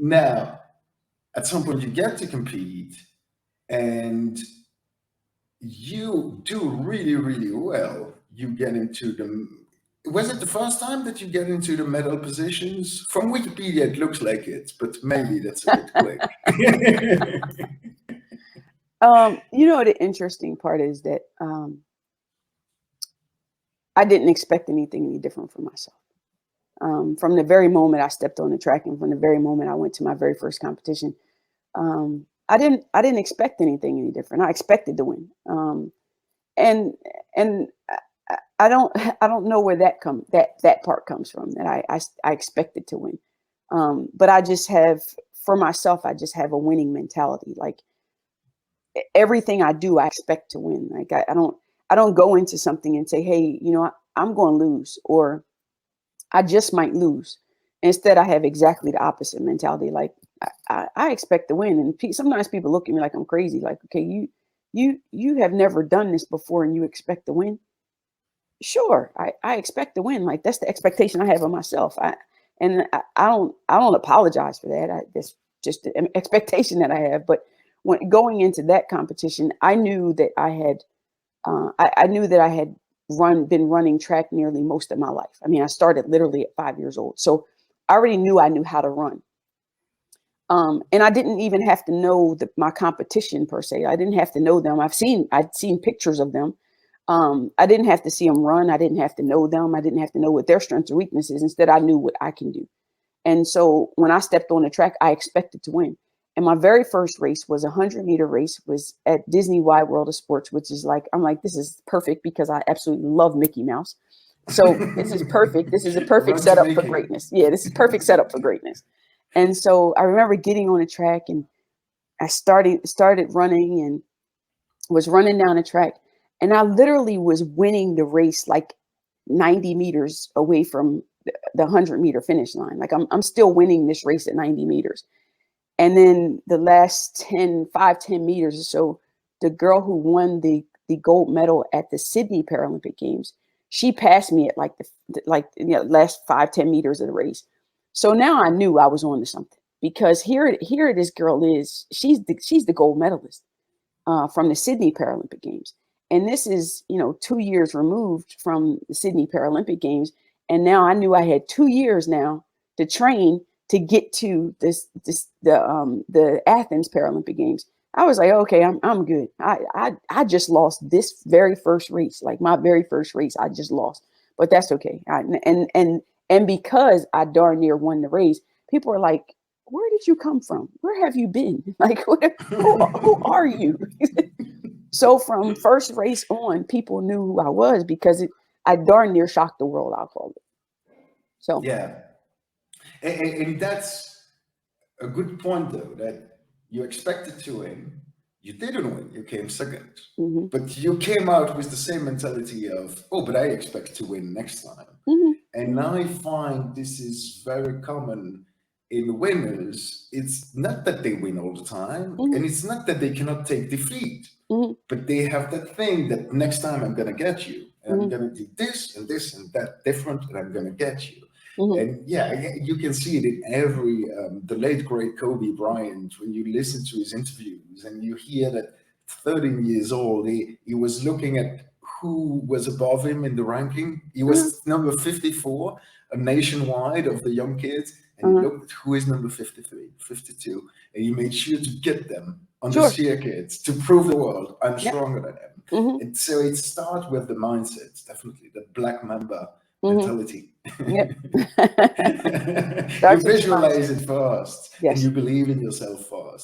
Now, at some point, you get to compete, and you do really, really well. You get into the. Was it the first time that you get into the medal positions? From Wikipedia, it looks like it, but maybe that's a bit quick. The interesting part is that I didn't expect anything any different for myself. From the very moment I stepped on the track, and from the very moment I went to my very first competition, I didn't expect anything any different. I expected to win, and I don't know where that part comes from. That I expected to win, but I just have, for myself, I just have a winning mentality. Like everything I do, I expect to win. Like I don't go into something and say, hey, I'm going to lose, or I just might lose. Instead, I have exactly the opposite mentality. Like I expect to win, and sometimes people look at me like I'm crazy. Like, okay, you have never done this before, and you expect to win. Sure, I expect to win. Like that's the expectation I have of myself. I don't apologize for that. That's just an expectation that I have. But when going into that competition, I knew that I had been running track nearly most of my life. I mean, I started literally at 5 years old, so I already knew I knew how to run. And I didn't even have to know my competition per se. I didn't have to know them. I'd seen pictures of them. I didn't have to see them run. I didn't have to know them. I didn't have to know what their strengths or weaknesses. Instead, I knew what I can do. And so when I stepped on the track, I expected to win. And my very first race was a 100-meter race, was at Disney Wide World of Sports, which is like, I'm like, this is perfect because I absolutely love Mickey Mouse. So this is perfect. This is a perfect setup for greatness. Yeah, this is perfect setup for greatness. And so I remember getting on the track, and I started running and was running down the track. And I literally was winning the race like 90 meters away from the 100-meter finish line. Like I'm still winning this race at 90 meters. And then the last 10 meters or so, the girl who won the gold medal at the Sydney Paralympic Games, she passed me at like the last 5-10 meters of the race. So now I knew I was on to something, because here this girl is. She's the gold medalist from the Sydney Paralympic Games. And this is, 2 years removed from the Sydney Paralympic Games. And now I knew I had 2 years now to train to get to the Athens Paralympic Games. I was like, okay, I'm good. I just lost this very first race, like my very first race, I just lost, but that's okay. And because I darn near won the race, people are like, where did you come from? Where have you been? Like, who are you? So from first race on, people knew who I was because I darn near shocked the world, I'll call it. So yeah, and that's a good point, though, that you expected to win. You didn't win. You came second. Mm-hmm. But you came out with the same mentality of, oh, but I expect to win next time. Mm-hmm. And I find this is very common in winners. It's not that they win all the time, Mm-hmm. and it's not that they cannot take defeat, Mm-hmm. but they have that thing that next time I'm going to get you, and Mm-hmm. I'm going to do this and this and that different, and I'm going to get you. Mm-hmm. And yeah, you can see it in every, the late great Kobe Bryant, when you listen to his interviews and you hear that 13 years old, he was looking at who was above him in the ranking. He was number 54 nationwide of the young kids. And he looked at who is number 53, 52. And he made sure to get them on the circuit to prove the world, I'm stronger than them. Mm-hmm. And so it starts with the mindset, definitely, the black mamba mentality. Yep. You visualize it first, and you believe in yourself